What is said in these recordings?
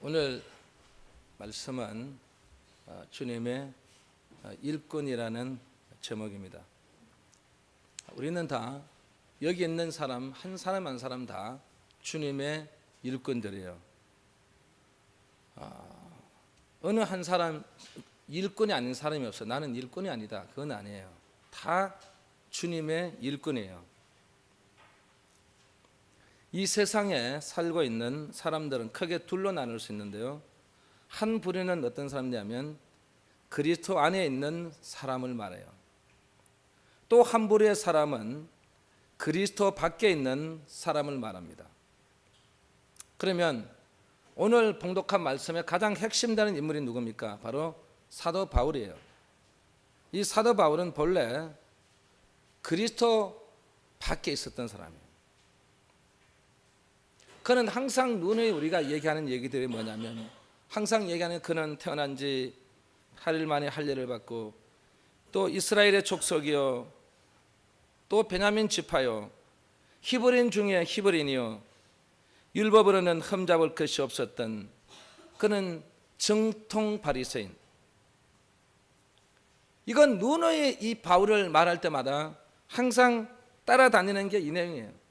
오늘 말씀은 주님의 일꾼이라는 제목입니다. 우리는 다 여기 있는 사람 한 사람 한 사람 다 주님의 일꾼들이에요. 어느 한 사람 일꾼이 아닌 사람이 없어요. 나는 일꾼이 아니다. 그건 아니에요. 다 주님의 일꾼이에요. 이 세상에 살고 있는 사람들은 크게 둘로 나눌 수 있는데요. 한 부류는 어떤 사람이냐면 그리스도 안에 있는 사람을 말해요. 또 한 부류의 사람은 그리스도 밖에 있는 사람을 말합니다. 그러면 오늘 봉독한 말씀의 가장 핵심되는 인물이 누굽니까? 바로 사도 바울이에요. 이 사도 바울은 본래 그리스도 밖에 있었던 사람이에요. 그는 항상 누누이 우리가 얘기하는 얘기들이 뭐냐면 항상 얘기하는 그는 태어난 지 8일 만에 할례를 받고 또 이스라엘의 족속이요 또 베냐민 지파요 히브리인 중에 히브리인이요 율법으로는 흠잡을 것이 없었던 그는 정통 바리새인. 이건 누누이 이 바울을 말할 때마다 항상 따라다니는 게 이 내용이에요.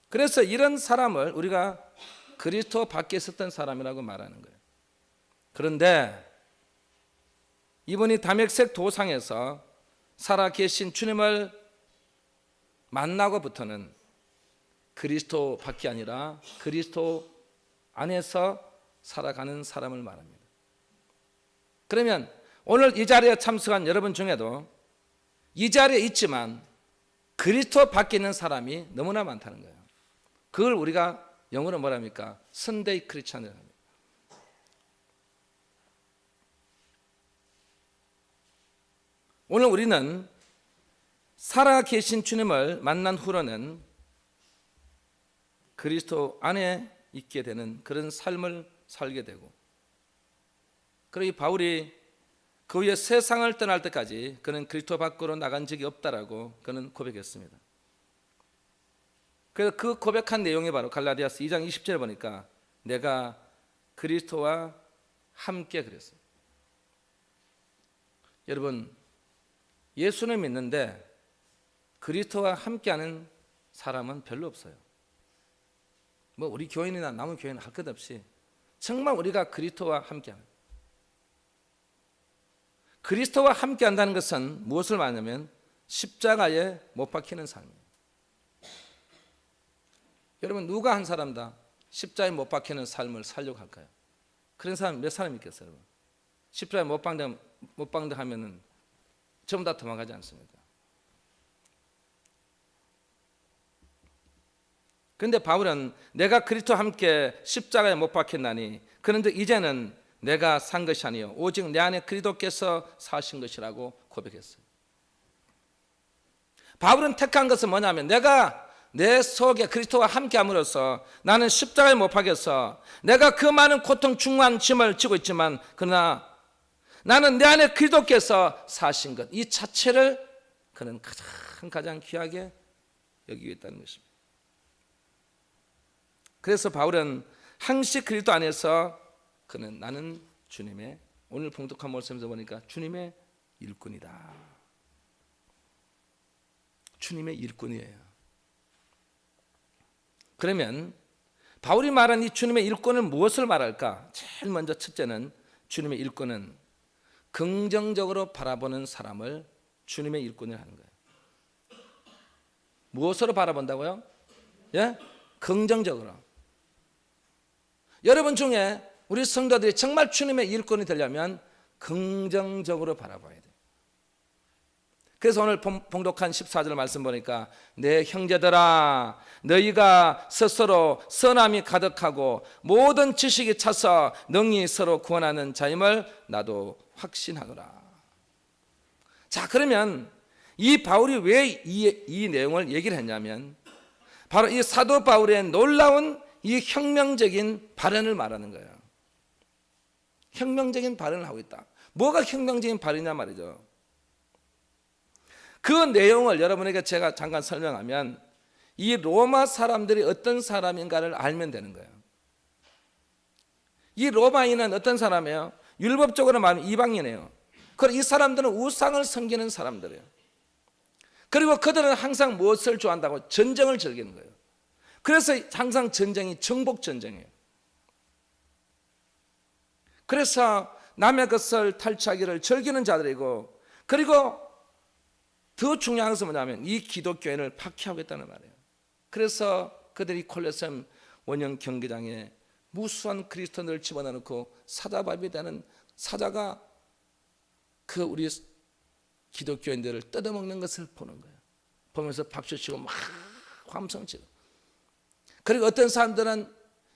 그래서 이런 사람을 우리가 그리스도 밖에 있었던 사람이라고 말하는 거예요. 그런데 이분이 다메섹 도상에서 살아계신 주님을 만나고부터는 그리스도 밖이 아니라 그리스도 안에서 살아가는 사람을 말합니다. 그러면 오늘 이 자리에 참석한 여러분 중에도 이 자리에 있지만 그리스도 밖에 있는 사람이 너무나 많다는 거예요. 그걸 우리가 영어로 뭐랍니까? 선데이 크리스찬이라고 합니다. 오늘 우리는 살아계신 주님을 만난 후로는 그리스도 안에 있게 되는 그런 삶을 살게 되고, 그리고 이 바울이 그 후에 세상을 떠날 때까지 그는 그리스도 밖으로 나간 적이 없다라고 그는 고백했습니다. 그래서 그 고백한 내용이 바로 갈라디아서 2장 20절에 보니까 내가 그리스도와 함께 그랬어요. 여러분, 예수는 믿는데 그리스도와 함께하는 사람은 별로 없어요. 뭐 우리 교인이나 남은 교인은 할 것 없이 정말 우리가 그리스도와 함께하는, 그리스도와 함께한다는 것은 무엇을 말하냐면 십자가에 못 박히는 삶이에요. 여러분, 누가 한 사람 다 십자가에 못 박히는 삶을 살려고 할까요? 그런 사람 몇 사람 있겠어요? 여러분? 십자가에 못 박는다 하면은 전부 다 도망가지 않습니까? 그런데 바울은 내가 그리스도와 함께 십자가에 못 박혔나니 그런데 이제는 내가 산 것이 아니요 오직 내 안에 그리스도께서 사신 것이라고 고백했어요. 바울은 택한 것은 뭐냐면 내가 내 속에 그리스도와 함께함으로써 나는 십자가에 못 박혀서 내가 그 많은 고통 중한 짐을 지고 있지만 그러나 나는 내 안에 그리스도께서 사신 것, 이 자체를 그는 가장 귀하게 여기고 있다는 것입니다. 그래서 바울은 항시 그리스도 안에서 그는 나는 주님의, 오늘 봉독한 말씀에서 보니까 주님의 일꾼이다. 주님의 일꾼이에요. 그러면 바울이 말한 이 주님의 일꾼은 무엇을 말할까? 제일 먼저 첫째는 주님의 일꾼은 긍정적으로 바라보는 사람을 주님의 일꾼을 하는 거예요. 무엇으로 바라본다고요? 예? 긍정적으로. 여러분 중에 우리 성도들이 정말 주님의 일꾼이 되려면 긍정적으로 바라봐야 돼요. 그래서 오늘 봉독한 14절 말씀 보니까 내 형제들아 너희가 스스로 선함이 가득하고 모든 지식이 차서 능히 서로 구원하는 자임을 나도 확신하노라. 자, 그러면 이 바울이 왜 이 내용을 얘기를 했냐면 바로 이 사도 바울의 놀라운 이 혁명적인 발언을 말하는 거예요. 혁명적인 발언을 하고 있다. 뭐가 혁명적인 발언이냐 말이죠. 그 내용을 여러분에게 제가 잠깐 설명하면 이 로마 사람들이 어떤 사람인가를 알면 되는 거예요. 이 로마인은 어떤 사람이에요? 율법적으로 말하면 이방인이에요. 그리고 이 사람들은 우상을 섬기는 사람들이에요. 그리고 그들은 항상 무엇을 좋아한다고? 전쟁을 즐기는 거예요. 그래서 항상 전쟁이 정복 전쟁이에요. 그래서 남의 것을 탈취하기를 즐기는 자들이고, 그리고 더 중요한 것은 뭐냐면 이 기독교인을 박해하겠다는 말이에요. 그래서 그들이 콜로세움 원형 경기장에 무수한 그리스도인들을 집어넣고 사자밥이 되는 사자가 그 우리 기독교인들을 뜯어먹는 것을 보는 거예요. 보면서 박수치고 막 함성치고, 그리고 어떤 사람들은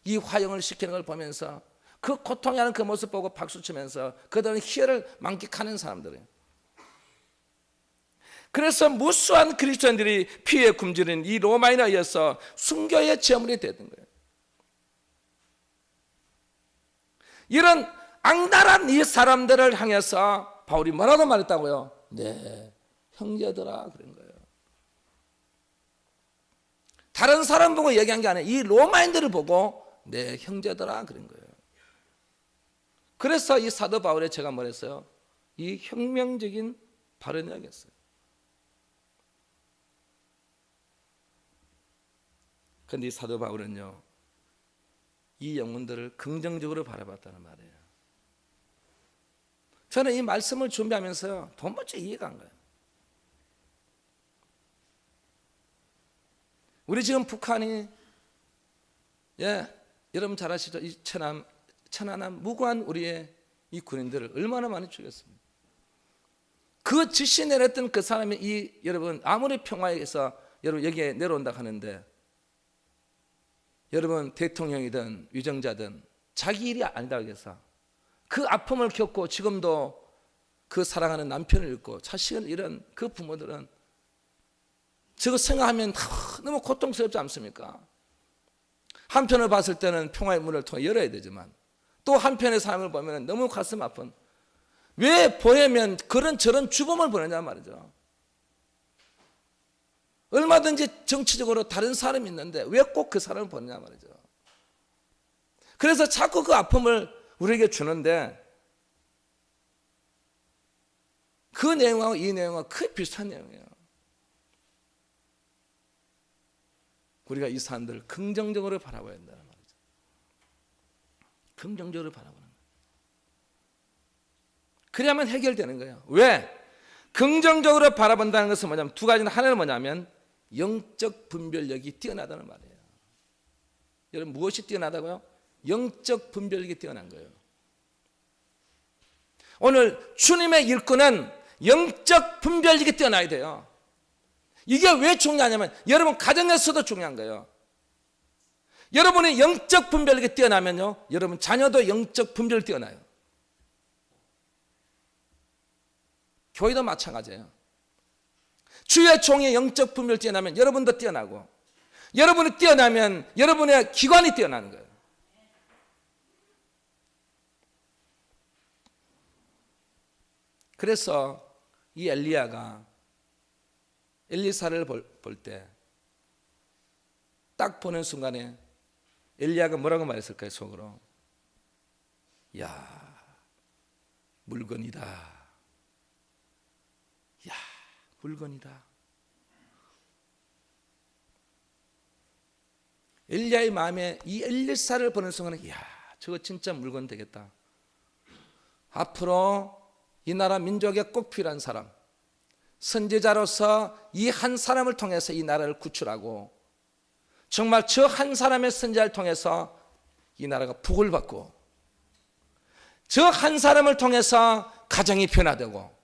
이 화형을 시키는 걸 보면서 그 고통하는 그 모습 보고 박수치면서 그들은 희열을 만끽하는 사람들이에요. 그래서 무수한 그리스도인들이 피에 굶주린 이 로마인에 의해서 순교의 제물이 되는 거예요. 이런 악랄한 이 사람들을 향해서 바울이 뭐라고 말했다고요? 네, 형제들아 그런 거예요. 다른 사람 보고 얘기한 게 아니에요. 이 로마인들을 보고 네, 형제들아 그런 거예요. 그래서 이 사도 바울에 제가 뭐랬어요? 이 혁명적인 발언을 하겠어요. 그런데 이 사도 바울은요, 이 영혼들을 긍정적으로 바라봤다는 말이에요. 저는 이 말씀을 준비하면서요, 도무지 이해가 안 가요. 우리 지금 북한이, 여러분 잘 아시죠? 이 천안함 무고한 우리의 이 군인들을 얼마나 많이 죽였습니까? 그 지시 내렸던 그 사람이 여러분 아무리 평화에서 여러분 여기에 내려온다 하는데, 여러분 대통령이든 위정자든 자기 일이 아니다고 해서 그 아픔을 겪고 지금도 그 사랑하는 남편을 잃고 자식을 잃은 그 부모들은 저거 생각하면 너무 고통스럽지 않습니까? 한편을 봤을 때는 평화의 문을 통해 열어야 되지만, 또 한편의 삶을 보면 너무 가슴 아픈, 왜 보내면 그런 저런 죽음을 보내냐 말이죠. 얼마든지 정치적으로 다른 사람이 있는데 왜 꼭 그 사람을 보내냐 말이죠. 그래서 자꾸 그 아픔을 우리에게 주는데, 그 내용하고 이 내용은 크게 비슷한 내용이에요. 우리가 이 사람들을 긍정적으로 바라봐야 된다는 말이죠. 긍정적으로 바라보는 거예요. 그래야만 해결되는 거예요. 왜? 긍정적으로 바라본다는 것은 뭐냐면 두 가지는, 하나는 뭐냐면 영적 분별력이 뛰어나다는 말이에요. 여러분 무엇이 뛰어나다고요? 영적 분별력이 뛰어난 거예요. 오늘 주님의 일꾼은 영적 분별력이 뛰어나야 돼요. 이게 왜 중요하냐면 여러분 가정에서도 중요한 거예요. 여러분이 영적 분별력이 뛰어나면요, 여러분 자녀도 영적 분별력이 뛰어나요. 교회도 마찬가지예요. 주의 종의 영적 분별력이 뛰어나면 여러분도 뛰어나고, 여러분이 뛰어나면 여러분의 기관이 뛰어나는 거예요. 그래서 이 엘리야가 엘리사를 볼 때 딱 보는 순간에 엘리야가 뭐라고 말했을까요? 속으로, 야, 물건이다. 야, 물건이다. 엘리야의 마음에 이 엘리사를 보는 순간에, 야, 저거 진짜 물건 되겠다. 앞으로 이 나라 민족에 꼭 필요한 사람, 선지자로서 이 한 사람을 통해서 이 나라를 구출하고, 정말 저 한 사람의 선지자를 통해서 이 나라가 복을 받고, 저 한 사람을 통해서 가정이 변화되고,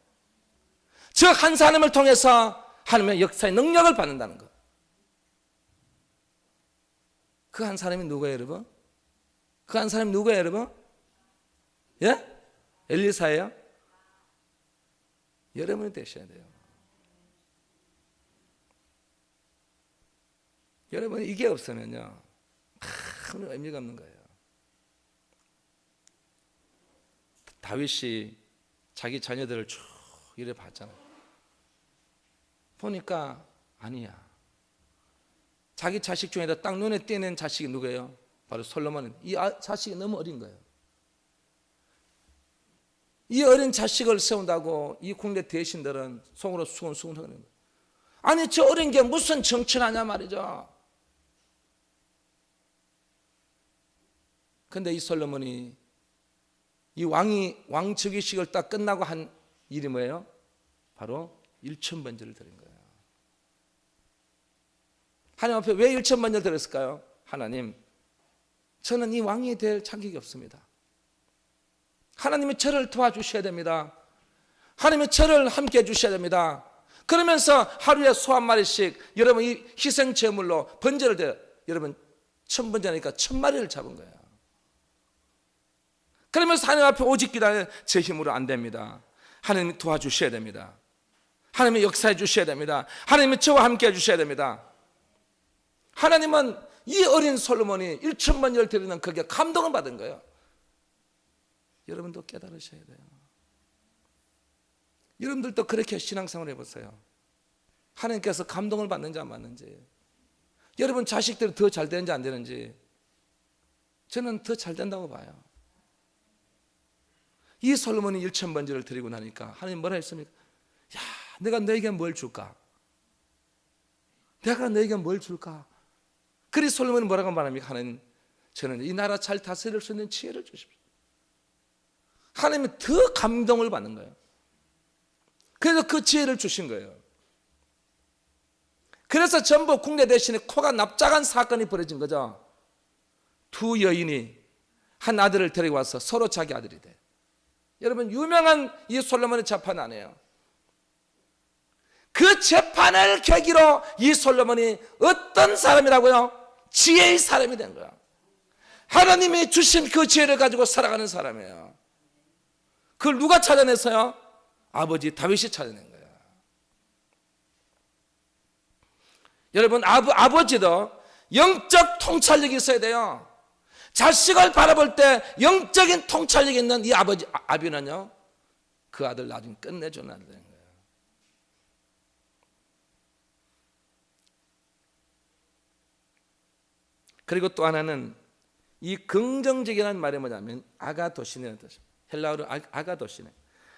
저 한 사람을 통해서 하나님의 역사의 능력을 받는다는 것. 그 한 사람이 누구예요, 여러분? 그 한 사람이 누구예요, 여러분? 예? 엘리사예요? 여러분이 되셔야 돼요. 여러분 이게 없으면요, 아무 의미가 없는 거예요. 다윗이 자기 자녀들을 쭉 이래 봤잖아요. 보니까 아니야. 자기 자식 중에도 딱 눈에 띄는 자식이 누구예요? 바로 솔로몬은. 이 자식이 너무 어린 거예요. 이 어린 자식을 세운다고 이 국내 대신들은 속으로 수근수근 하는 거예요. 아니 저 어린 게 무슨 정치하냐 말이죠. 근데 이 솔로몬이 이 왕 즉위식을 딱 끝나고 한 일이 뭐예요? 바로 1,000번제를 드린 거예요. 하나님 앞에 왜 1,000번제를 드렸을까요? 하나님, 저는 이 왕이 될 자격이 없습니다. 하나님이 저를 도와주셔야 됩니다. 하나님이 저를 함께 해주셔야 됩니다. 그러면서 하루에 소 한 마리씩 여러분 이 희생 제물로 번제를 드려. 여러분 1,000번제니까 1,000마리를 잡은 거예요. 그러면서 하나님 앞에 오직 기도하는 제 힘으로 안 됩니다. 하나님이 도와주셔야 됩니다. 하나님이 역사해 주셔야 됩니다. 하나님이 저와 함께 해주셔야 됩니다. 하나님은 이 어린 솔로몬이 1,000번제를 드리는 그게 감동을 받은 거예요. 여러분도 깨달으셔야 돼요. 여러분들도 그렇게 신앙생활 해보세요. 하나님께서 감동을 받는지 안 받는지, 여러분 자식들이 더 잘 되는지 안 되는지, 저는 더 잘 된다고 봐요. 이 솔로몬이 1,000번제를 드리고 나니까 하나님 뭐라 했습니까? 야, 내가 너에게 뭘 줄까? 내가 너에게 뭘 줄까? 그리 솔로몬이 뭐라고 말합니까? 하나님, 저는 이 나라 잘 다스릴 수 있는 지혜를 주십시오. 하나님이 더 감동을 받는 거예요. 그래서 그 지혜를 주신 거예요. 그래서 전부 국내 대신에 코가 납작한 사건이 벌어진 거죠. 두 여인이 한 아들을 데리고 와서 서로 자기 아들이 돼. 여러분 유명한 이 솔로몬의 재판 아니에요. 그 재판을 계기로 이 솔로몬이 어떤 사람이라고요? 지혜의 사람이 된 거야. 하나님이 주신 그 지혜를 가지고 살아가는 사람이에요. 그걸 누가 찾아냈어요? 아버지 다윗이 찾아낸 거예요. 여러분 아버지도 영적 통찰력이 있어야 돼요. 자식을 바라볼 때 영적인 통찰력이 있는 이 아비는요, 그 아들 나중에 끝내줘야 되는 거예요. 그리고 또 하나는 이 긍정적이라는 말이 뭐냐면 아가도시네라는 뜻입니다. 헬라어로 아가도시네.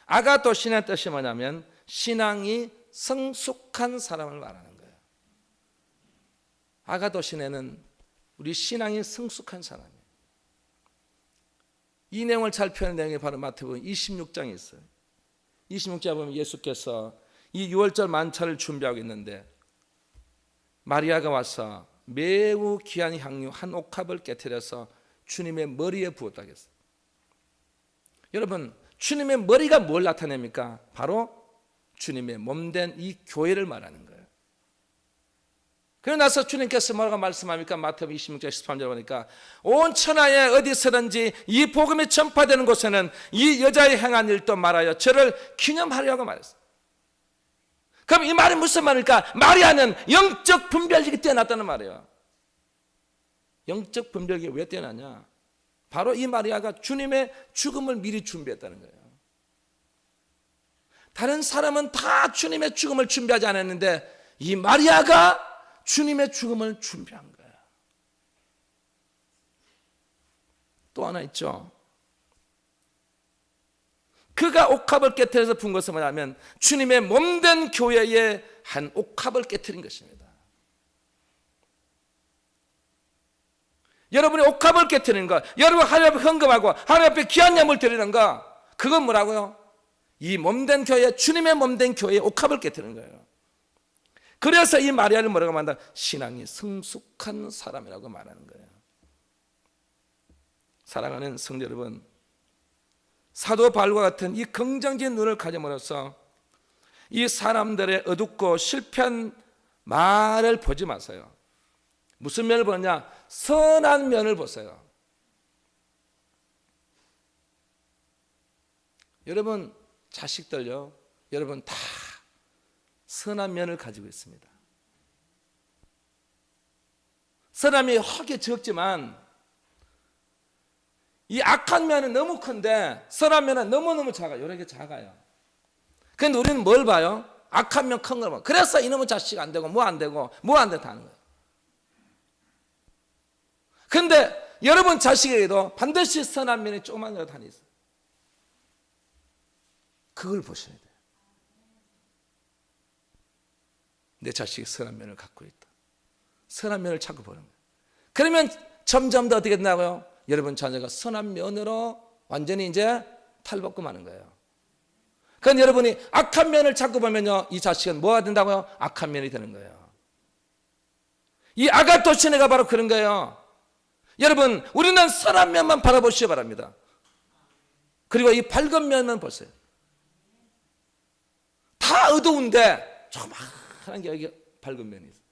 아가도시네라는 뜻이 뭐냐면 신앙이 성숙한 사람을 말하는 거예요. 아가도시네는 우리 신앙이 성숙한 사람이에요. 이 내용을 잘 표현한 내용이 바로 마태복음 26장에 있어요. 26장에 보면 예수께서 이 6월절 만찬을 준비하고 있는데 마리아가 와서 매우 귀한 향유 한 옥합을 깨트려서 주님의 머리에 부었다고 했어요. 여러분 주님의 머리가 뭘 나타냅니까? 바로 주님의 몸된 이 교회를 말하는 거예요. 그러고 나서 주님께서 뭐라고 말씀합니까? 마태복음 26장 13절 보니까 온 천하에 어디서든지 이 복음이 전파되는 곳에는 이 여자의 행한 일도 말하여 저를 기념하려고 말했어요. 그럼 이 말이 무슨 말입니까? 마리아는 영적 분별력이 뛰어났다는 말이에요. 영적 분별력이 왜 뛰어났냐? 바로 이 마리아가 주님의 죽음을 미리 준비했다는 거예요. 다른 사람은 다 주님의 죽음을 준비하지 않았는데 이 마리아가 주님의 죽음을 준비한 거예요. 또 하나 있죠. 그가 옥합을 깨트려서 푼 것은 뭐냐면 주님의 몸된 교회의 한 옥합을 깨트린 것입니다. 여러분이 옥합을 깨트리는 것, 여러분 하나님 앞에 헌금하고 하나님 앞에 귀한 예물 드리는 것, 그건 뭐라고요? 이 몸된 교회, 주님의 몸된 교회의 옥합을 깨트리는 거예요. 그래서 이 마리아를 뭐라고 말한다? 신앙이 성숙한 사람이라고 말하는 거예요. 사랑하는 성도 여러분, 사도 바울과 같은 이 긍정적인 눈을 가짐으로써 이 사람들의 어둡고 실패한 말을 보지 마세요. 무슨 면을 보느냐? 선한 면을 보세요. 여러분 자식들요, 여러분 다 선한 면을 가지고 있습니다. 선한 면이 허게 적지만 이 악한 면은 너무 큰데 선한 면은 너무너무 작아요. 이렇게 작아요. 그런데 우리는 뭘 봐요? 악한 면 큰 걸 봐요. 그래서 이놈의 자식 안 되고 뭐 안 되고 뭐 안 된다는 거예요. 그런데 여러분 자식에게도 반드시 선한 면이 조그만이라도 하나 있어요. 그걸 보셔야 돼요. 내 자식이 선한 면을 갖고 있다. 선한 면을 찾고 보는 거예요. 그러면 점점 더 어떻게 된다고요? 여러분 자녀가 선한 면으로 완전히 이제 탈벗고 마는 거예요. 그건 여러분이 악한 면을 찾고 보면요, 이 자식은 뭐가 된다고요? 악한 면이 되는 거예요. 이 아가토시네가 바로 그런 거예요. 여러분, 우리는 선한 면만 바라보시기 바랍니다. 그리고 이 밝은 면만 보세요. 다 어두운데 조그마한 게 여기 밝은 면이 있어요.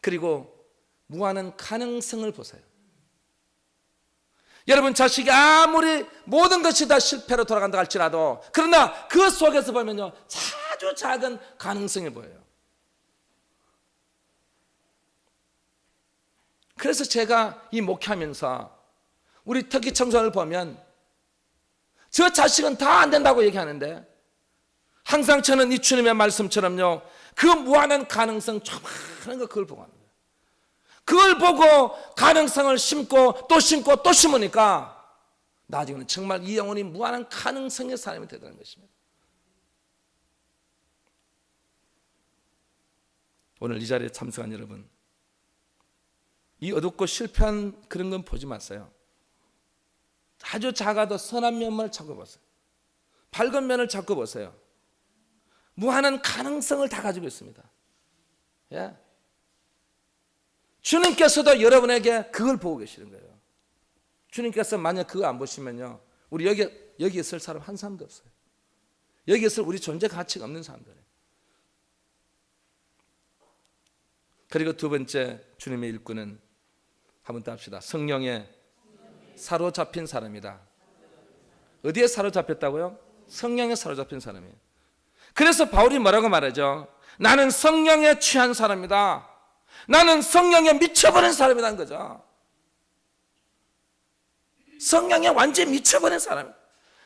그리고 무한한 가능성을 보세요. 여러분 자식이 아무리 모든 것이 다 실패로 돌아간다 할지라도 그러나 그 속에서 보면요 아주 작은 가능성이 보여요. 그래서 제가 이 목회하면서 우리 특히 청소년을 보면 저 자식은 다 안 된다고 얘기하는데 항상 저는 이 주님의 말씀처럼요 그 무한한 가능성 조그마한 거 그걸 보고 하는 거예요. 그걸 보고 가능성을 심고 또 심고 또 심으니까 나중에는 정말 이 영혼이 무한한 가능성의 사람이 되는 것입니다. 오늘 이 자리에 참석한 여러분, 이 어둡고 실패한 그런 건 보지 마세요. 아주 작아도 선한 면을 찾고 보세요. 밝은 면을 찾고 보세요. 무한한 가능성을 다 가지고 있습니다. 예. 주님께서도 여러분에게 그걸 보고 계시는 거예요. 주님께서 만약 그거 안 보시면요, 우리 여기 있을 사람 한 사람도 없어요. 여기 있을 우리 존재 가치가 없는 사람들이에요. 그리고 두 번째 주님의 일꾼은 한번 더 합시다. 성령에 사로잡힌 사람이다. 어디에 사로잡혔다고요? 성령에 사로잡힌 사람이에요. 그래서 바울이 뭐라고 말하죠? 나는 성령에 취한 사람이다. 나는 성령에 미쳐버린 사람이라는 거죠. 성령에 완전히 미쳐버린 사람.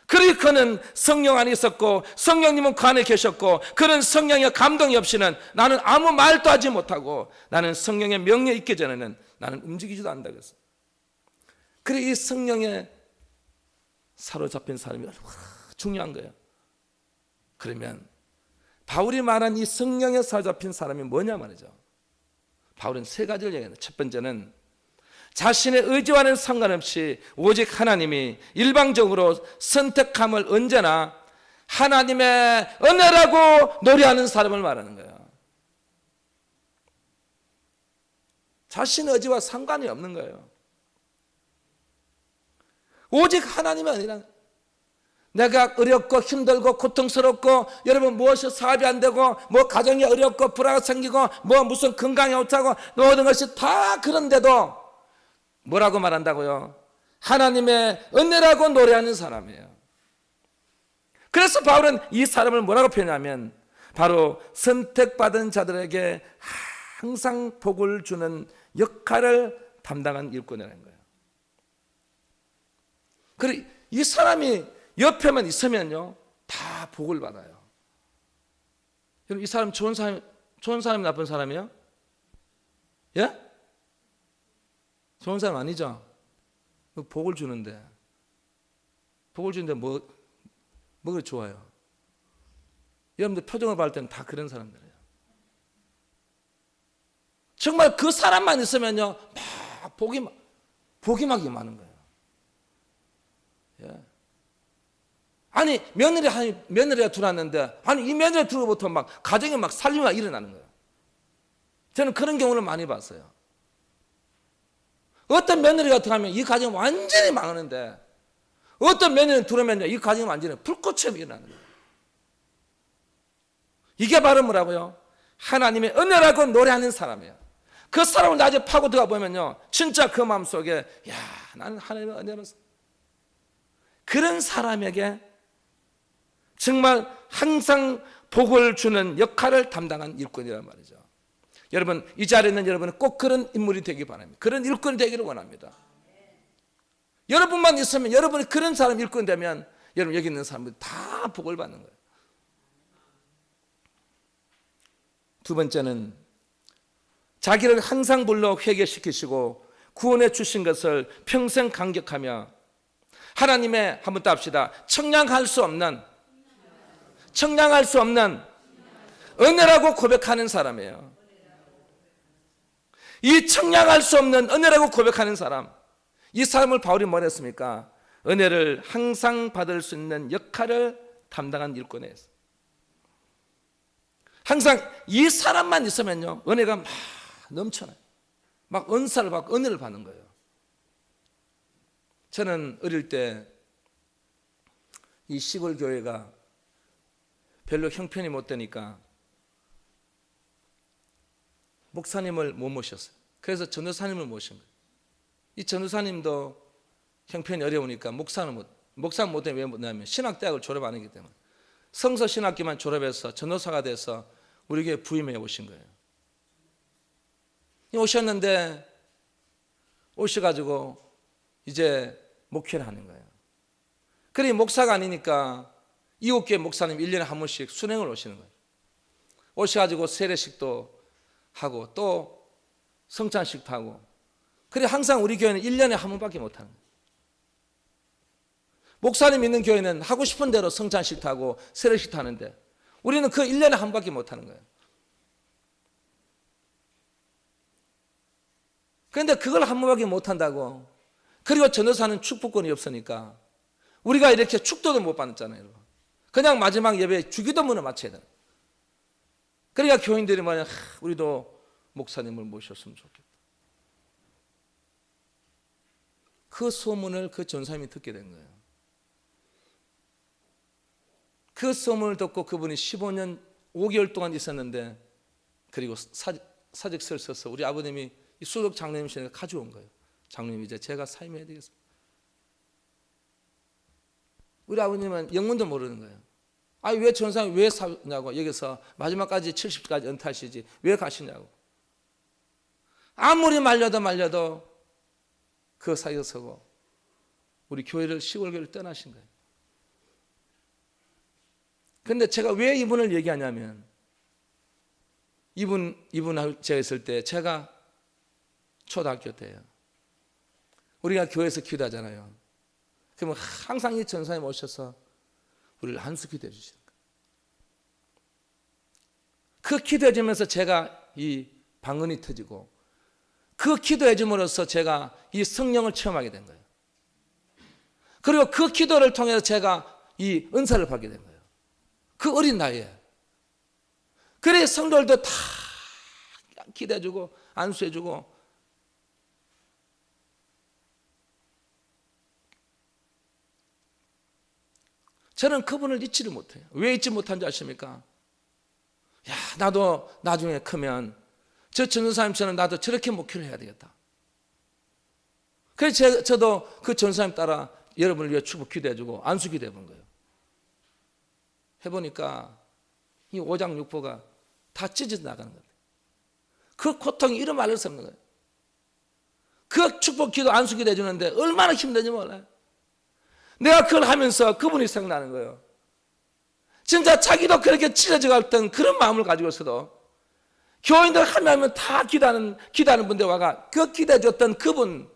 그리고 그는 성령 안에 있었고 성령님은 그 안에 계셨고 그는 성령의 감동이 없이는 나는 아무 말도 하지 못하고 나는 성령의 명령에 있기 전에는 나는 움직이지도 않는다 그랬어요. 그리고 이 성령에 사로잡힌 사람이 얼마나 중요한 거예요. 그러면 바울이 말한 이 성령에 사로잡힌 사람이 뭐냐 말이죠. 바울은 세 가지를 얘기합니다. 첫 번째는 자신의 의지와는 상관없이 오직 하나님이 일방적으로 선택함을 언제나 하나님의 은혜라고 노래하는 사람을 말하는 거예요. 자신의 의지와 상관이 없는 거예요. 오직 하나님의 은혜란, 내가 어렵고 힘들고 고통스럽고 여러분 무엇이 사업이 안 되고 뭐 가정이 어렵고 불화가 생기고 뭐 무슨 건강이 없다고 모든 것이 다 그런데도 뭐라고 말한다고요? 하나님의 은혜라고 노래하는 사람이에요. 그래서 바울은 이 사람을 뭐라고 표현하면 바로 선택받은 자들에게 항상 복을 주는 역할을 담당한 일꾼이라는 거예요. 그리고 이 사람이 옆에만 있으면요 다 복을 받아요. 여러분 이 사람 좋은 사람이 나쁜 사람이에요? 예? 좋은 사람 아니죠? 복을 주는데 뭐가 그렇게 좋아요? 여러분들 표정을 봤을 때는 다 그런 사람들이에요. 정말 그 사람만 있으면요 막 복이 막 임하는 거예요. 예. 아니 며느리가 들어왔는데 이 며느리가 들어오고부터 막 가정에 막 살림이 일어나는 거예요. 저는 그런 경우를 많이 봤어요. 어떤 며느리가 들어가면 이 가정이 완전히 망하는데 어떤 며느리가 들어오면 이 가정이 완전히 불꽃처럼 일어나는 거예요. 이게 바로 뭐라고요? 하나님의 은혜라고 노래하는 사람이에요. 그 사람을 나중에 파고 들어가 보면요 진짜 그 마음속에 야 나는 하나님의 은혜로 그런 사람에게 정말 항상 복을 주는 역할을 담당한 일꾼이란 말이죠. 여러분 이 자리에 있는 여러분은 꼭 그런 인물이 되기 바랍니다. 그런 일꾼이 되기를 원합니다. 여러분만 있으면 여러분이 그런 사람 일꾼 되면 여러분 여기 있는 사람들이 다 복을 받는 거예요. 두 번째는 자기를 항상 불러 회개시키시고 구원해 주신 것을 평생 감격하며 하나님의, 한번 더 합시다. 청량할 수 없는 은혜라고 고백하는 사람이에요. 이 청량할 수 없는 은혜라고 고백하는 사람, 이 사람을 바울이 뭐라 했습니까? 은혜를 항상 받을 수 있는 역할을 담당한 일꾼이에요. 항상 이 사람만 있으면요, 은혜가 막 넘쳐나요. 막 은사를 받고 은혜를 받는 거예요. 저는 어릴 때 이 시골 교회가 별로 형편이 못 되니까 목사님을 못 모셨어요. 그래서 전도사님을 모신 거예요. 이 전도사님도 형편이 어려우니까 목사는 못 되면 왜 못냐면 신학대학을 졸업 안 했기 때문에 성서 신학기만 졸업해서 전도사가 돼서 우리 교회 부임해 오신 거예요. 오셨는데 오셔가지고 이제 목회를 하는 거예요. 그러니 목사가 아니니까 이웃교회 목사님 1년에 한 번씩 순행을 오시는 거예요. 오셔가지고 세례식도 하고 또 성찬식도 하고, 그래 항상 우리 교회는 1년에 한 번밖에 못 하는 거예요. 목사님 있는 교회는 하고 싶은 대로 성찬식도 하고 세례식도 하는데 우리는 그 1년에 한 번밖에 못 하는 거예요. 그런데 그걸 한 번밖에 못 한다고, 그리고 전도사는 축복권이 없으니까 우리가 이렇게 축도도 못 받았잖아요. 그냥 마지막 예배에 주기도문을 마쳐야 돼요. 그러니까 교인들이 말이야, 우리도 목사님을 모셨으면 좋겠다. 그 소문을 그 전사님이 듣게 된 거예요. 그 소문을 듣고 그분이 15년 5개월 동안 있었는데, 그리고 사직서를 써서 우리 아버님이 이 수석 장로님실에 가져온 거예요. 장로님, 이제 제가 사임해야 되겠습니다. 우리 아버님은 영문도 모르는 거예요. 아니 왜 전사님 왜 사냐고, 여기서 마지막까지 70까지 은퇴하시지 왜 가시냐고. 아무리 말려도 그 사이에 서고 우리 교회를 시골교회를 떠나신 거예요. 그런데 제가 왜 이분을 얘기하냐면, 이분하고 제가 있을 때, 제가 초등학교 때예요. 우리가 교회에서 기도하잖아요. 그러면 항상 이 전사님 오셔서 우리를 안수 기도해 주시는 거예요. 그 기도해 주면서 제가 이 방언이 터지고, 그 기도해 줌으로써 제가 이 성령을 체험하게 된 거예요. 그리고 그 기도를 통해서 제가 이 은사를 받게 된 거예요. 그 어린 나이에. 그래 성도들도 다 기도해 주고 안수해 주고. 저는 그분을 잊지를 못해요. 왜 잊지 못한 줄 아십니까? 야, 나도 나중에 크면 저 전도사님처럼 나도 저렇게 목회를 해야 되겠다. 그래서 저도 그 전도사님 따라 여러분을 위해 축복 기도해주고 안수 기도해 본 거예요. 해보니까 이 오장육부가 다 찢어져 나가는 거예요. 그 고통이 이런 말을 수 없는 거예요. 그 축복 기도 안수 기도해 주는데 얼마나 힘든지 몰라요. 내가 그걸 하면서 그분이 생각나는 거예요. 진짜 자기도 그렇게 찢어져 갔던 그런 마음을 가지고 있어도 교인들 하면 다 기도하는 분들 와가 그 기도해 줬던 그분,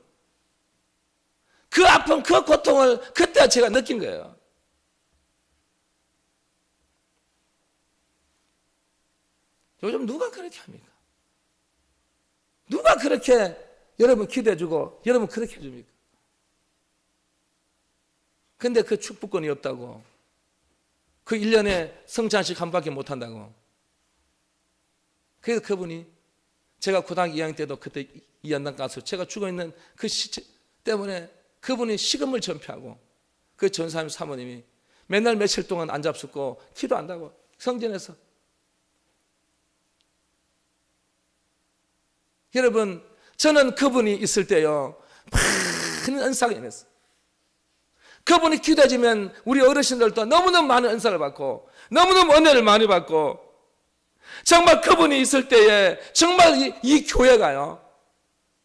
그 아픔, 그 고통을 그때 제가 느낀 거예요. 요즘 누가 그렇게 합니까? 누가 그렇게 여러분 기도해 주고 여러분 그렇게 해줍니까? 근데 그 축복권이 없다고, 그 1년에 성찬식 한 밖에 못 한다고. 그래서 그분이, 제가 고등학교 2학년 때도 그때 이한당 가수, 제가 죽어있는 그 시체 때문에 그분이 식음을 전폐하고 그 전사님 사모님이 맨날 며칠 동안 안 잡숫고 기도한다고 성전에서. 여러분, 저는 그분이 있을 때요 많은 은사가 임했어요. 그분이 기도해주면 우리 어르신들도 너무너무 많은 은사를 받고 너무너무 은혜를 많이 받고, 정말 그분이 있을 때에 정말 이 교회가요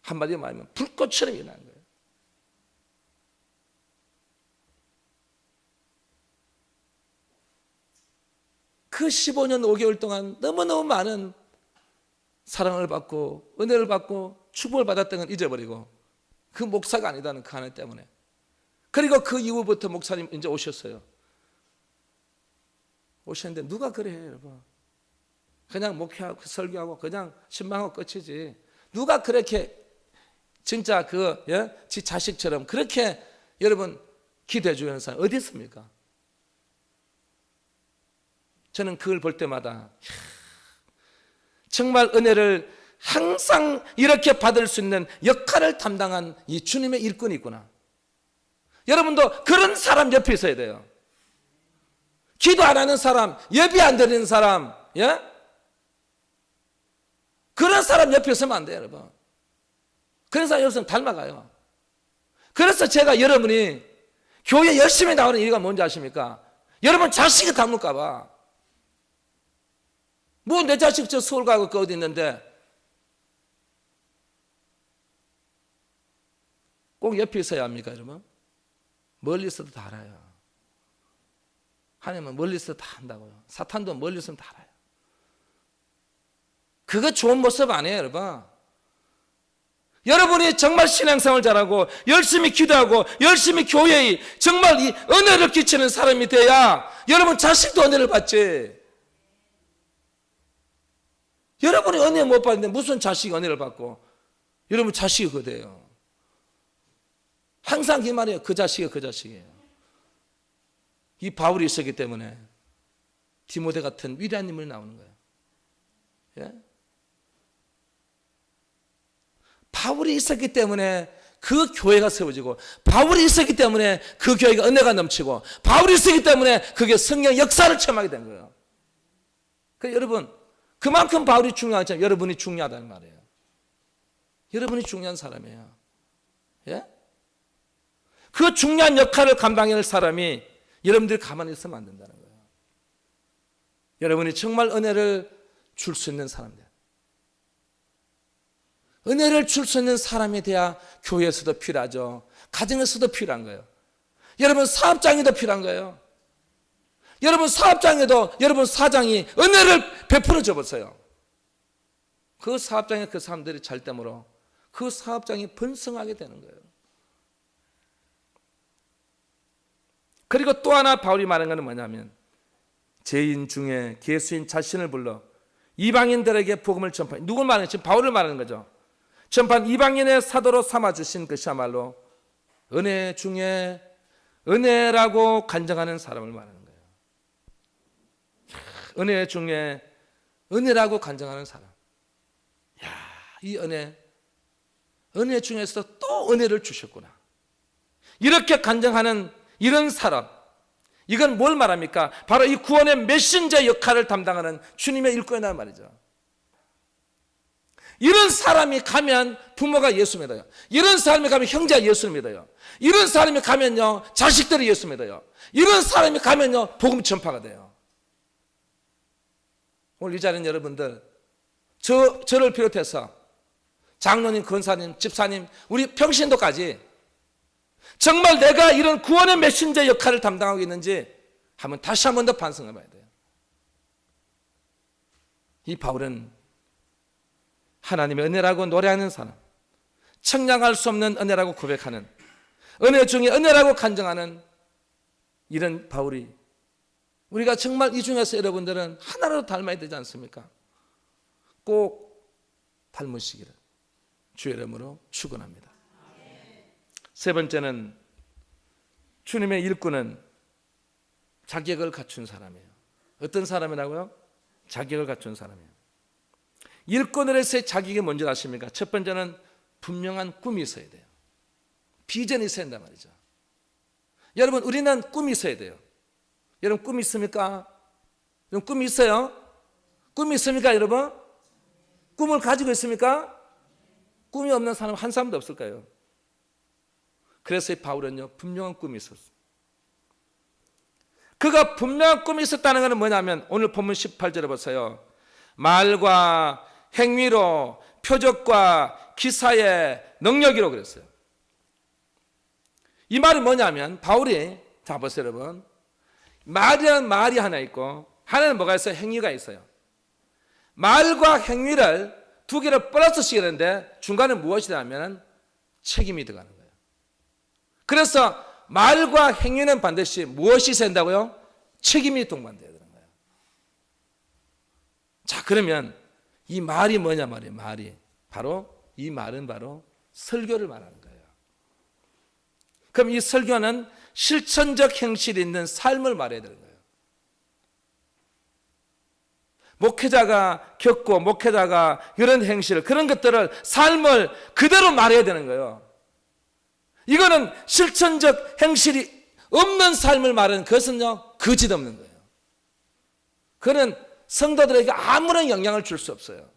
한마디로 말하면 불꽃처럼 일어나는 거예요. 그 15년 5개월 동안 너무너무 많은 사랑을 받고 은혜를 받고 축복을 받았던 건 잊어버리고 그 목사가 아니다는 그 하나 때문에 그리고 그 이후부터 목사님 이제 오셨어요. 오셨는데 누가 그래 해요, 여러분? 그냥 목회하고 설교하고 그냥 신방하고 끝이지. 누가 그렇게 진짜 지 자식처럼 그렇게 여러분 기도해 주는 사람 어디 있습니까? 저는 그걸 볼 때마다 정말 은혜를 항상 이렇게 받을 수 있는 역할을 담당한 이 주님의 일꾼이 있구나. 여러분도 그런 사람 옆에 있어야 돼요. 기도 안 하는 사람, 예배 안 드리는 사람, 그런 사람 옆에 있으면 안 돼요, 여러분. 그런 사람 옆에 있으면 닮아가요. 그래서 제가 여러분이 교회 열심히 나오는 이유가 뭔지 아십니까? 여러분 자식이 닮을까 봐. 뭐 내 자식 저 서울 가고 그 어디 있는데 꼭 옆에 있어야 합니까, 여러분? 멀리 있어도 다 알아요. 하나님은 멀리 있어도 다 안다고요. 사탄도 멀리 있으면 다 알아요. 그거 좋은 모습 아니에요, 여러분. 여러분이 정말 신앙생활 잘하고 열심히 기도하고 열심히 교회에 정말 이 은혜를 끼치는 사람이 돼야 여러분 자식도 은혜를 받지. 여러분이 은혜 못 받는데 무슨 자식이 은혜를 받고 여러분 자식이 그대요. 항상 이 말이에요. 그 자식이 그 자식이에요. 이 바울이 있었기 때문에 디모데 같은 위대한 인물이 나오는 거예요. 예? 바울이 있었기 때문에 그 교회가 세워지고 바울이 있었기 때문에 그 교회가 은혜가 넘치고 바울이 있었기 때문에 그게 성령 역사를 체험하게 된 거예요. 그러니까 여러분 그만큼 바울이 중요하지만 여러분이 중요하다는 말이에요. 여러분이 중요한 사람이에요. 예? 그 중요한 역할을 감당할 사람이 여러분들이 가만히 있으면 안 된다는 거예요. 여러분이 정말 은혜를 줄 수 있는 사람들, 은혜를 줄 수 있는 사람이 돼야 교회에서도 필요하죠. 가정에서도 필요한 거예요. 여러분 사업장에도 필요한 거예요. 여러분 사업장에도 여러분 사장이 은혜를 베풀어 줘 보세요. 그 사업장에 그 사람들이 잘 때므로 그 사업장이 번성하게 되는 거예요. 그리고 또 하나 바울이 말하는 것은 뭐냐면 죄인 중에 예수인 자신을 불러 이방인들에게 복음을 전파해. 누굴 말하는 지금 바울을 말하는 거죠. 전판 이방인의 사도로 삼아주신 것이야말로 은혜 중에 은혜라고 간증하는 사람을 말하는 거예요. 은혜 중에 은혜라고 간증하는 사람. 야, 이 은혜 중에서 또 은혜를 주셨구나. 이렇게 간증하는 이런 사람, 이건 뭘 말합니까? 바로 이 구원의 메신저 역할을 담당하는 주님의 일꾼이란 말이죠. 이런 사람이 가면 부모가 예수 믿어요. 이런 사람이 가면 형제가 예수 믿어요. 이런 사람이 가면요 자식들이 예수 믿어요. 이런 사람이 가면요 복음 전파가 돼요. 오늘 이 자리는 여러분들 저를 비롯해서 장로님, 권사님, 집사님, 우리 평신도까지 정말 내가 이런 구원의 메신저 역할을 담당하고 있는지 한번 다시 한 번 더 반성해 봐야 돼요. 이 바울은 하나님의 은혜라고 노래하는 사람, 청량할 수 없는 은혜라고 고백하는, 은혜 중에 은혜라고 간증하는 이런 바울이 우리가 정말 이 중에서 여러분들은 하나라도 닮아야 되지 않습니까? 꼭 닮으시기를 주의 이름으로 축원합니다. 세 번째는 주님의 일꾼은 자격을 갖춘 사람이에요. 어떤 사람이라고요? 자격을 갖춘 사람이에요. 일꾼으로서의 자격이 뭔지 아십니까? 첫 번째는 분명한 꿈이 있어야 돼요. 비전이 있어야 된단 말이죠. 여러분 우리는 꿈이 있어야 돼요. 여러분 꿈이 있습니까? 여러분 꿈이 있어요? 꿈이 있습니까 여러분? 꿈을 가지고 있습니까? 꿈이 없는 사람 한 사람도 없을 거예요. 그래서 이 바울은요 분명한 꿈이 있었어요. 그가 분명한 꿈이 있었다는 것은 뭐냐면 오늘 본문 18절에 보세요. 말과 행위로 표적과 기사의 능력이로 그랬어요. 이 말이 뭐냐면 바울이 자 보세요 여러분. 말이라는 말이 하나 있고 하나는 뭐가 있어요? 행위가 있어요. 말과 행위를 두 개를 플러스 시키는데 중간에 무엇이냐면 책임이 들어가는 거예요. 그래서 말과 행위는 반드시 무엇이 있어야 된다고요? 책임이 동반돼야 되는 거예요. 자, 그러면 이 말이 뭐냐 말이에요. 이 말은 바로 설교를 말하는 거예요. 그럼 이 설교는 실천적 행실이 있는 삶을 말해야 되는 거예요. 목회자가 겪고 목회자가 이런 행실, 그런 것들을 삶을 그대로 말해야 되는 거예요. 이거는 실천적 행실이 없는 삶을 말하는 그것은요, 거짓 없는 거예요. 그는 성도들에게 아무런 영향을 줄 수 없어요.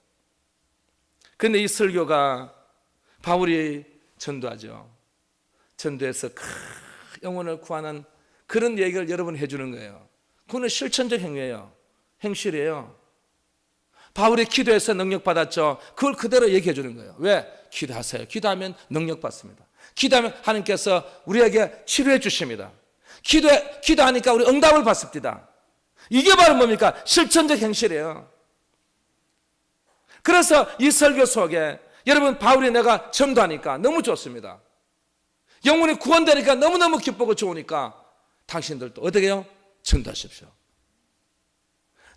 그런데 이 설교가 바울이 전도하죠. 전도해서 영혼을 구하는 그런 얘기를 여러분 해주는 거예요. 그거는 실천적 행위예요. 행실이에요. 바울이 기도해서 능력 받았죠. 그걸 그대로 얘기해 주는 거예요. 왜? 기도하세요. 기도하면 능력 받습니다. 기도하면 하나님께서 우리에게 치료해 주십니다. 기도하니까 우리 응답을 받습니다. 이게 바로 뭡니까? 실천적 행실이에요. 그래서 이 설교 속에 여러분, 바울이 내가 전도하니까 너무 좋습니다. 영혼이 구원되니까 너무너무 기쁘고 좋으니까 당신들도 어떻게 해요? 전도하십시오.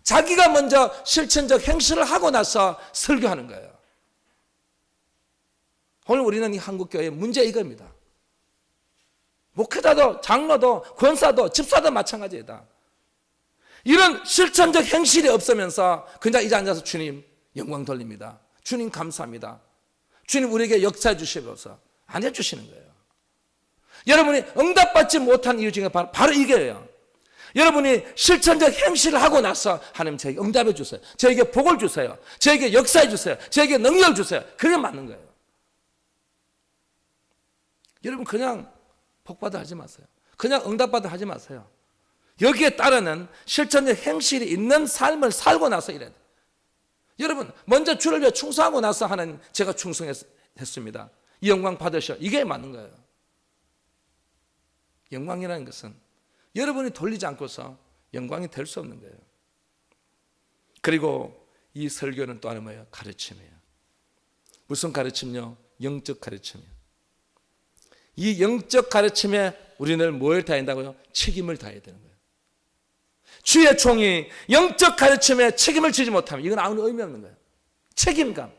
자기가 먼저 실천적 행실을 하고 나서 설교하는 거예요. 오늘 우리는 이 한국교회의 문제 이겁니다. 목회자도 장로도 권사도 집사도 마찬가지이다. 이런 실천적 행실이 없으면서 그냥 이제 앉아서 주님 영광 돌립니다. 주님 감사합니다. 주님 우리에게 역사해 주시면서 안 해주시는 거예요. 여러분이 응답받지 못한 이유 중에 바로 이게예요. 여러분이 실천적 행실을 하고 나서 하나님 저에게 응답해 주세요. 저에게 복을 주세요. 저에게 역사해 주세요. 저에게 능력을 주세요. 그게 맞는 거예요. 여러분 그냥 복받아 하지 마세요. 그냥 응답받아 하지 마세요. 여기에 따르는 실천적 행실이 있는 삶을 살고 나서 이래야 돼요. 여러분 먼저 주를 위해 충성하고 나서 하나님 제가 충성했습니다. 이 영광 받으셔. 이게 맞는 거예요. 영광이라는 것은 여러분이 돌리지 않고서 영광이 될 수 없는 거예요. 그리고 이 설교는 또 하나 뭐예요? 가르침이에요. 무슨 가르침요? 영적 가르침이에요. 이 영적 가르침에 우리는 뭘 다해야 된다고요? 책임을 다해야 되는 거예요. 주의 종이 영적 가르침에 책임을 지지 못하면 이건 아무 의미 없는 거예요. 책임감.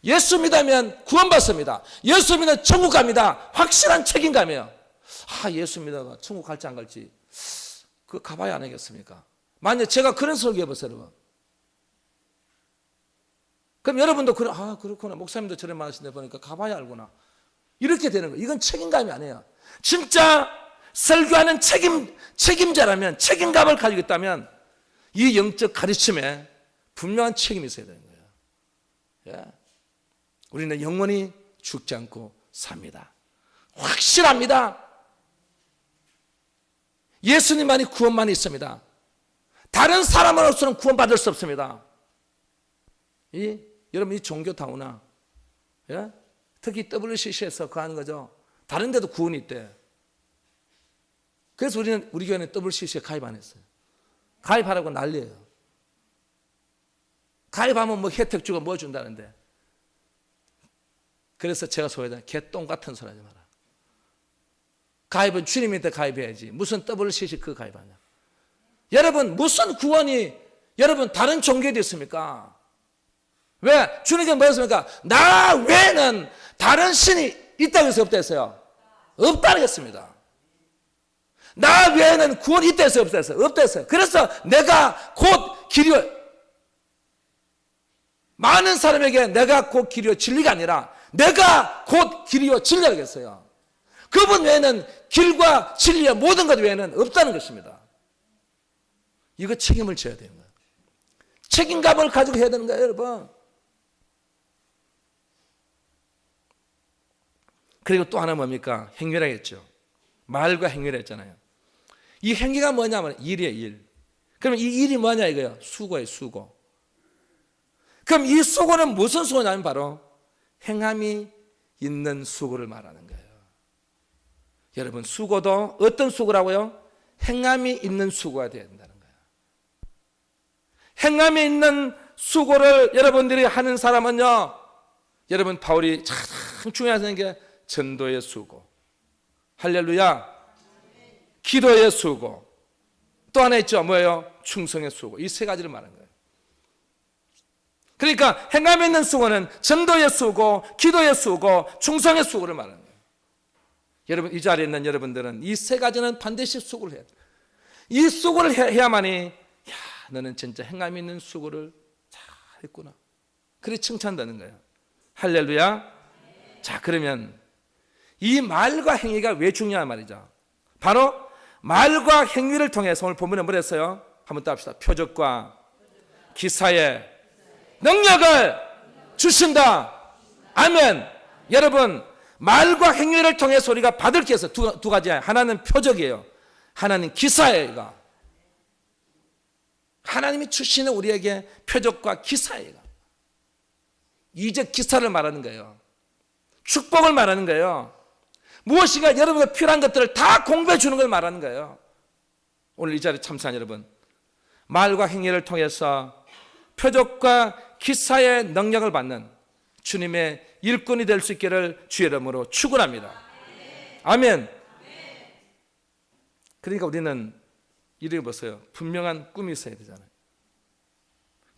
예수 믿으면 구원받습니다. 예수 믿으면 천국 갑니다. 확실한 책임감이에요. 예수 믿어가 천국 갈지 안 갈지 그거 가봐야 안 하겠습니까? 만약 제가 그런 설교해 보세요, 여러분. 그럼 여러분도 그렇구나. 목사님도 저런 말하시는데 보니까 가봐야 알구나. 이렇게 되는 거예요. 이건 책임감이 아니에요. 진짜 설교하는 책임자라면, 책임감을 가지고 있다면 이 영적 가르침에 분명한 책임이 있어야 되는 거예요. 예. 우리는 영원히 죽지 않고 삽니다. 확실합니다. 예수님만이 구원만 있습니다. 다른 사람으로서는 구원받을 수 없습니다. 여러분 이 종교타우나 예? 특히 WCC에서 그거 하는 거죠. 다른 데도 구원이 있대. 그래서 우리 교회는 WCC에 가입 안 했어요. 가입하라고 난리예요. 가입하면 뭐 혜택 주고 뭐 준다는데. 그래서 제가 소개하잖아요. 개똥 같은 소리 하지 마라. 가입은 주님한테 가입해야지. 무슨 WCC 그거 가입하냐. 여러분 무슨 구원이 여러분 다른 종교에도 있습니까? 왜? 주님께 뭐였습니까? 나 외에는 다른 신이 있다고 해서 없다 했어요? 없다는 했습니다. 나 외에는 구원이 있다 해서 없다 했어요? 없다 했어요. 그래서 내가 곧 길이요. 많은 사람에게 내가 곧 길이요 진리가 아니라 내가 곧 길이요 진리라고 했어요. 그분 외에는 길과 진리의 모든 것 외에는 없다는 것입니다. 이거 책임을 져야 되는 거예요. 책임감을 가지고 해야 되는 거예요, 여러분. 그리고 또 하나 뭡니까? 행위라 했죠. 말과 행위라 했잖아요. 이 행위가 뭐냐면 일이에요, 일. 그럼 이 일이 뭐냐 이거예요? 수고예요, 수고. 그럼 이 수고는 무슨 수고냐면 바로 행함이 있는 수고를 말하는 거예요. 여러분 수고도 어떤 수고라고요? 행함이 있는 수고가 되어야 된다는 거예요. 행함이 있는 수고를 여러분들이 하는 사람은요, 여러분 바울이 참 중요한 게 전도의 수고, 할렐루야. 기도의 수고. 또 하나 있죠. 뭐예요? 충성의 수고. 이 세 가지를 말하는 거예요. 그러니까 행함 있는 수고는 전도의 수고, 기도의 수고, 충성의 수고를 말하는 거예요. 여러분, 이 자리에 있는 여러분들은 이 세 가지는 반드시 수고를 해야 돼요. 이 수고를 해야만이 야, 너는 진짜 행함 있는 수고를 잘 했구나. 그래 칭찬받는 거예요. 할렐루야. 자, 그러면 이 말과 행위가 왜 중요한 말이죠? 바로 말과 행위를 통해서 오늘 본문에 뭘 했어요? 한번 또 합시다. 표적과 기사의 능력을 주신다. 아멘. 여러분, 말과 행위를 통해서 우리가 받을 게 있어요. 두 가지예요. 하나는 표적이에요. 하나는 기사예요. 하나님이 주시는 우리에게 표적과 기사예요. 이적 기사를 말하는 거예요. 축복을 말하는 거예요. 무엇인가 여러분가 필요한 것들을 다 공부해 주는 걸 말하는 거예요. 오늘 이 자리에 참석한 여러분, 말과 행위를 통해서 표적과 기사의 능력을 받는 주님의 일꾼이 될 수 있기를 주의 이름으로 축원합니다. 아멘. 그러니까 우리는 이렇게 보세요. 분명한 꿈이 있어야 되잖아요.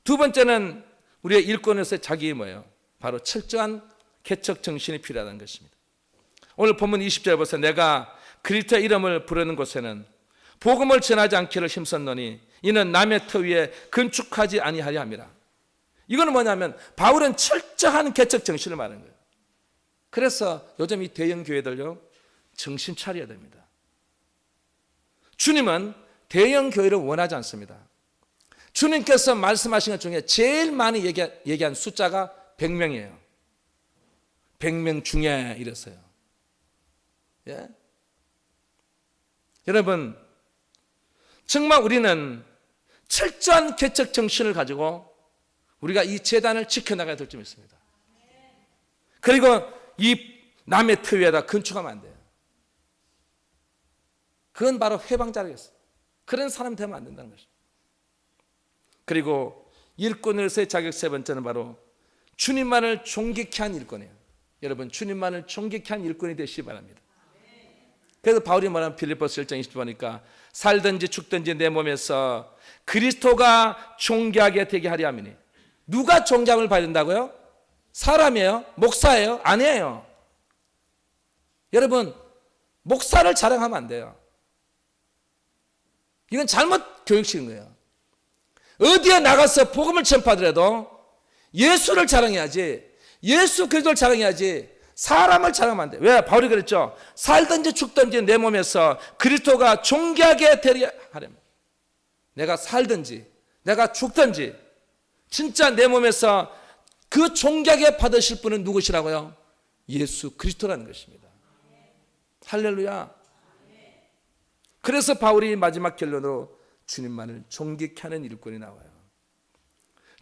두 번째는 우리의 일꾼으로서의 자기의 뭐예요? 바로 철저한 개척 정신이 필요하다는 것입니다. 오늘 본문 20절에 보세요. 내가 그리스도의 이름을 부르는 곳에는 복음을 전하지 않기를 힘썼노니 이는 남의 터 위에 건축하지 아니하려 함이라. 이거는 뭐냐면 바울은 철저한 개척 정신을 말하는 거예요. 그래서 요즘 이 대형 교회들요, 정신 차려야 됩니다. 주님은 대형 교회를 원하지 않습니다. 주님께서 말씀하신 것 중에 제일 많이 얘기한 숫자가 100명이에요. 100명 중에 이랬어요. 예? 여러분, 정말 우리는 철저한 개척 정신을 가지고 우리가 이 재단을 지켜나가야 될 점 있습니다. 그리고 이 남의 터 위에다 건축하면 안 돼요. 그건 바로 회방자리겠어요. 그런 사람 되면 안 된다는 것입니다. 그리고 일꾼으로서의 자격 세 번째는 바로 주님만을 존귀케 한 일꾼이에요. 여러분, 주님만을 존귀케 한 일꾼이 되시기 바랍니다. 그래서 바울이 말하는 빌립보서 1장 20절 보니까 살든지 죽든지 내 몸에서 그리스도가 존귀하게 되게 하려 함이니. 누가 존귀함을 받는다고요? 사람이에요? 목사예요? 아니에요. 여러분, 목사를 자랑하면 안 돼요. 이건 잘못 교육시킨 거예요. 어디에 나가서 복음을 전파하더라도 예수를 자랑해야지, 예수 그리스도를 자랑해야지 사람을 자랑하면 안 돼. 왜? 바울이 그랬죠. 살든지 죽든지 내 몸에서 그리스도가 존귀하게 되려 하려면, 내가 살든지 내가 죽든지 진짜 내 몸에서 그 존귀하게 받으실 분은 누구시라고요? 예수 그리스도라는 것입니다. 할렐루야. 그래서 바울이 마지막 결론으로 주님만을 존귀케 하는 일꾼이 나와요.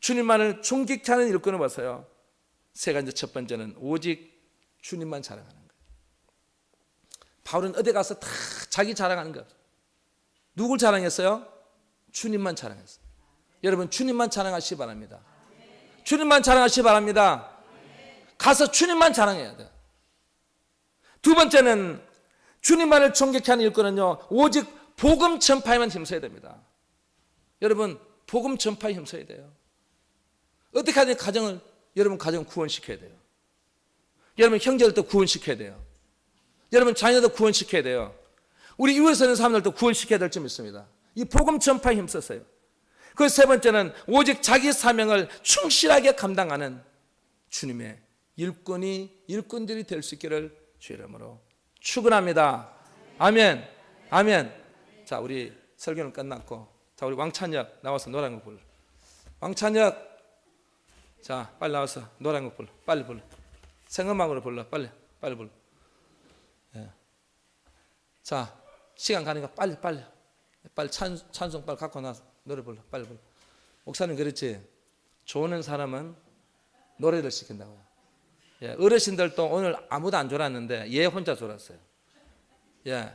주님만을 존귀케 하는 일꾼을 봐서요, 세 가지. 첫 번째는 오직 주님만 자랑하는 거예요. 바울은 어디 가서 다 자기 자랑하는 거예요. 누굴 자랑했어요? 주님만 자랑했어요. 여러분, 주님만 자랑하시기 바랍니다. 주님만 자랑하시기 바랍니다. 가서 주님만 자랑해야 돼요. 두 번째는 주님만을 존귀케 하는 일꾼은요, 오직 복음 전파에만 힘써야 됩니다. 여러분, 복음 전파에 힘써야 돼요. 어떻게 하든 가정을, 여러분 가정 구원시켜야 돼요. 여러분 형제들도 구원시켜야 돼요. 여러분 자녀도 구원시켜야 돼요. 우리 이웃에 사는 사람들도 구원시켜야 될 점이 있습니다. 이 복음 전파에 힘썼어요. 그 세 번째는 오직 자기 사명을 충실하게 감당하는 주님의 일꾼들이 될 수 있기를 주의 이름으로 축원합니다. 아멘. 아멘. 자, 우리 설교는 끝났고, 자, 우리 왕찬혁 나와서 노란 곡 불러. 왕찬혁, 자, 빨리 나와서 노란 곡 불러. 빨리 불러. 생음악으로 불러. 빨리 불러. 예. 자, 시간 가니까 빨리 찬송 빨리 갖고 나서 노래 불러. 빨리 불러. 목사님 그렇지, 조는 사람은 노래를 시킨다고요. 예, 어르신들도 오늘 아무도 안 졸았는데 얘 혼자 졸았어요. 예,